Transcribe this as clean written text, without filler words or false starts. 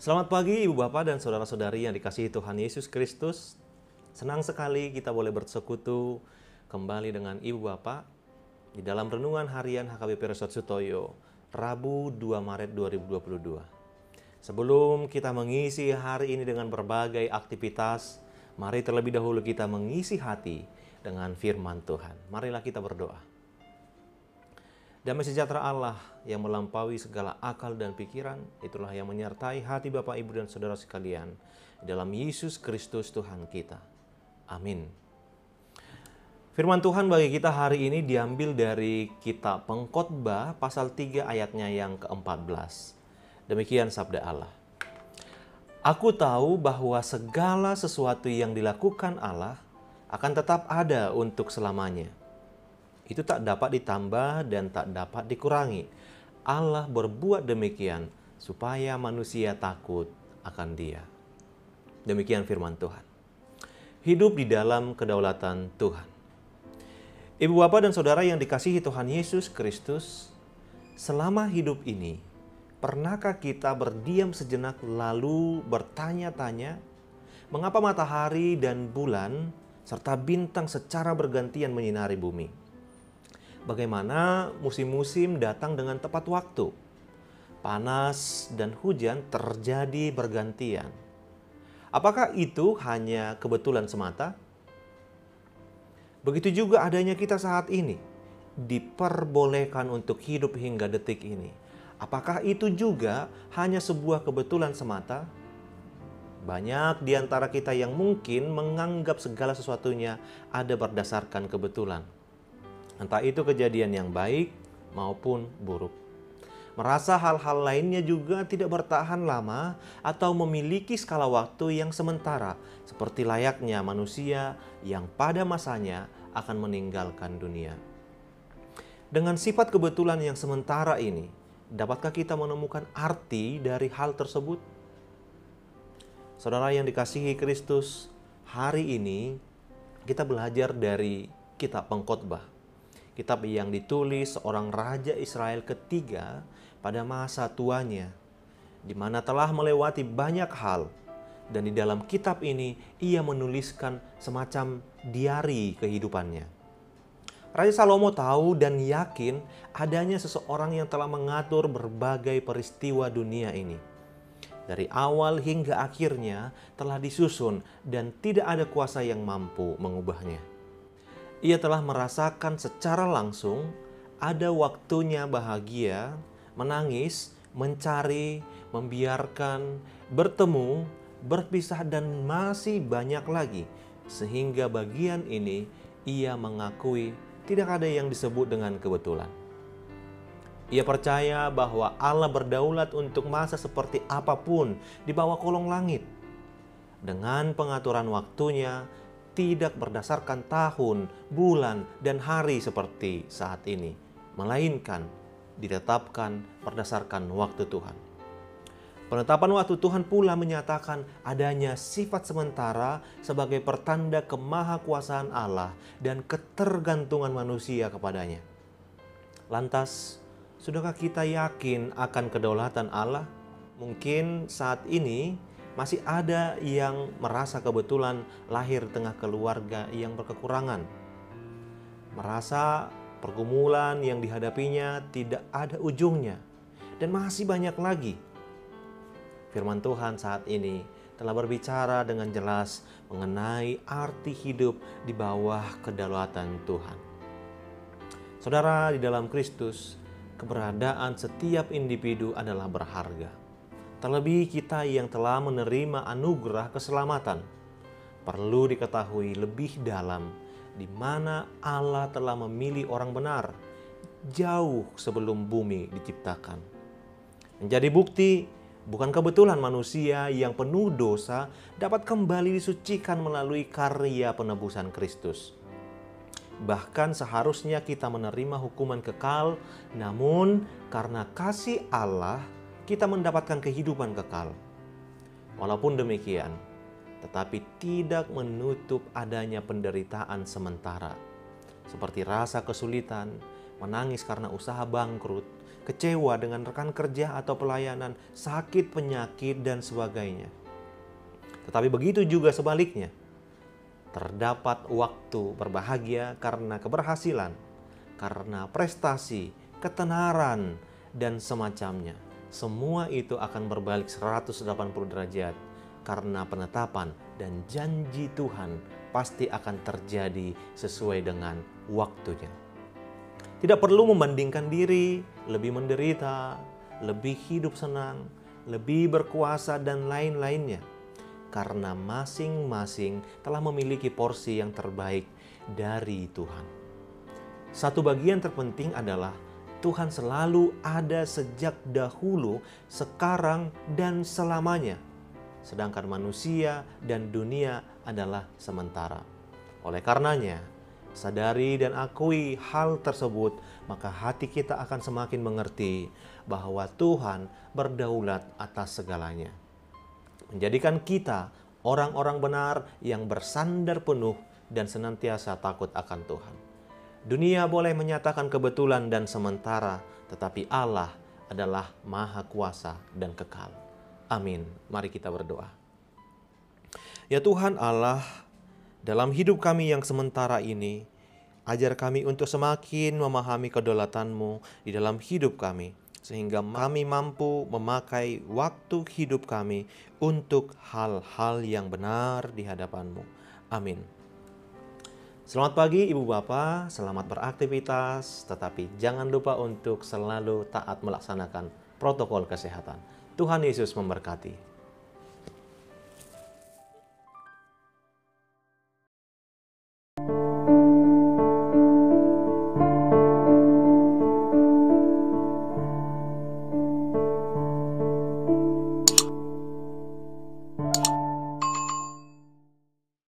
Selamat pagi Ibu Bapak dan Saudara-saudari yang dikasihi Tuhan Yesus Kristus. Senang sekali kita boleh bersekutu kembali dengan Ibu Bapak di dalam Renungan Harian HKBP Resort Sutoyo, Rabu 2 Maret 2022. Sebelum kita mengisi hari ini dengan berbagai aktivitas, mari terlebih dahulu kita mengisi hati dengan firman Tuhan. Marilah kita berdoa. Damai sejahtera Allah yang melampaui segala akal dan pikiran, itulah yang menyertai hati Bapak, Ibu, dan Saudara sekalian dalam Yesus Kristus Tuhan kita. Amin. Firman Tuhan bagi kita hari ini diambil dari kitab Pengkhotbah pasal 3 ayatnya yang ke-14. Demikian sabda Allah. Aku tahu bahwa segala sesuatu yang dilakukan Allah akan tetap ada untuk selamanya. Itu tak dapat ditambah dan tak dapat dikurangi. Allah berbuat demikian supaya manusia takut akan Dia. Demikian firman Tuhan. Hidup di dalam kedaulatan Tuhan. Ibu bapak dan saudara yang dikasihi Tuhan Yesus Kristus, selama hidup ini, pernahkah kita berdiam sejenak lalu bertanya-tanya, mengapa matahari dan bulan serta bintang secara bergantian menyinari bumi? Bagaimana musim-musim datang dengan tepat waktu. Panas dan hujan terjadi bergantian. Apakah itu hanya kebetulan semata? Begitu juga adanya kita saat ini. Diperbolehkan untuk hidup hingga detik ini. Apakah itu juga hanya sebuah kebetulan semata? Banyak di antara kita yang mungkin menganggap segala sesuatunya ada berdasarkan kebetulan. Entah itu kejadian yang baik maupun buruk. Merasa hal-hal lainnya juga tidak bertahan lama atau memiliki skala waktu yang sementara, seperti layaknya manusia yang pada masanya akan meninggalkan dunia. Dengan sifat kebetulan yang sementara ini, dapatkah kita menemukan arti dari hal tersebut? Saudara yang dikasihi Kristus, hari ini kita belajar dari kitab Pengkhotbah. Kitab yang ditulis seorang raja Israel ketiga pada masa tuanya, di mana telah melewati banyak hal. Dan di dalam kitab ini ia menuliskan semacam diari kehidupannya. Raja Salomo tahu dan yakin adanya seseorang yang telah mengatur berbagai peristiwa dunia ini. Dari awal hingga akhirnya telah disusun dan tidak ada kuasa yang mampu mengubahnya. Ia telah merasakan secara langsung ada waktunya bahagia, menangis, mencari, membiarkan, bertemu, berpisah, dan masih banyak lagi. Sehingga bagian ini ia mengakui tidak ada yang disebut dengan kebetulan. Ia percaya bahwa Allah berdaulat untuk masa seperti apapun di bawah kolong langit. Dengan pengaturan waktunya, tidak berdasarkan tahun, bulan, dan hari seperti saat ini, melainkan ditetapkan berdasarkan waktu Tuhan. Penetapan waktu Tuhan pula menyatakan adanya sifat sementara sebagai pertanda kemahakuasaan Allah dan ketergantungan manusia kepadanya. Lantas, sudahkah kita yakin akan kedaulatan Allah? Mungkin saat ini masih ada yang merasa kebetulan lahir di tengah keluarga yang berkekurangan. Merasa pergumulan yang dihadapinya tidak ada ujungnya. Dan masih banyak lagi. Firman Tuhan saat ini telah berbicara dengan jelas mengenai arti hidup di bawah kedaulatan Tuhan. Saudara, di dalam Kristus, keberadaan setiap individu adalah berharga. Terlebih kita yang telah menerima anugerah keselamatan, perlu diketahui lebih dalam di mana Allah telah memilih orang benar jauh sebelum bumi diciptakan. Menjadi bukti bukan kebetulan manusia yang penuh dosa dapat kembali disucikan melalui karya penebusan Kristus. Bahkan seharusnya kita menerima hukuman kekal, namun karena kasih Allah kita mendapatkan kehidupan kekal. Walaupun demikian, tetapi tidak menutup adanya penderitaan sementara, seperti rasa kesulitan, menangis karena usaha bangkrut, kecewa dengan rekan kerja atau pelayanan, sakit, penyakit, dan sebagainya. Tetapi begitu juga sebaliknya. Terdapat waktu berbahagia karena keberhasilan, karena prestasi, ketenaran, dan semacamnya. Semua itu akan berbalik 180 derajat karena penetapan dan janji Tuhan pasti akan terjadi sesuai dengan waktunya. Tidak perlu membandingkan diri, lebih menderita, lebih hidup senang, lebih berkuasa, dan lain-lainnya. Karena masing-masing telah memiliki porsi yang terbaik dari Tuhan. Satu bagian terpenting adalah Tuhan selalu ada sejak dahulu, sekarang, dan selamanya. Sedangkan manusia dan dunia adalah sementara. Oleh karenanya, sadari dan akui hal tersebut, maka hati kita akan semakin mengerti bahwa Tuhan berdaulat atas segalanya. Menjadikan kita orang-orang benar yang bersandar penuh dan senantiasa takut akan Tuhan. Dunia boleh menyatakan kebetulan dan sementara, tetapi Allah adalah Maha Kuasa dan kekal. Amin. Mari kita berdoa. Ya Tuhan Allah, dalam hidup kami yang sementara ini, ajar kami untuk semakin memahami kedaulatan-Mu di dalam hidup kami, sehingga kami mampu memakai waktu hidup kami untuk hal-hal yang benar di hadapan-Mu. Amin. Selamat pagi Ibu Bapak, selamat beraktivitas, tetapi jangan lupa untuk selalu taat melaksanakan protokol kesehatan. Tuhan Yesus memberkati.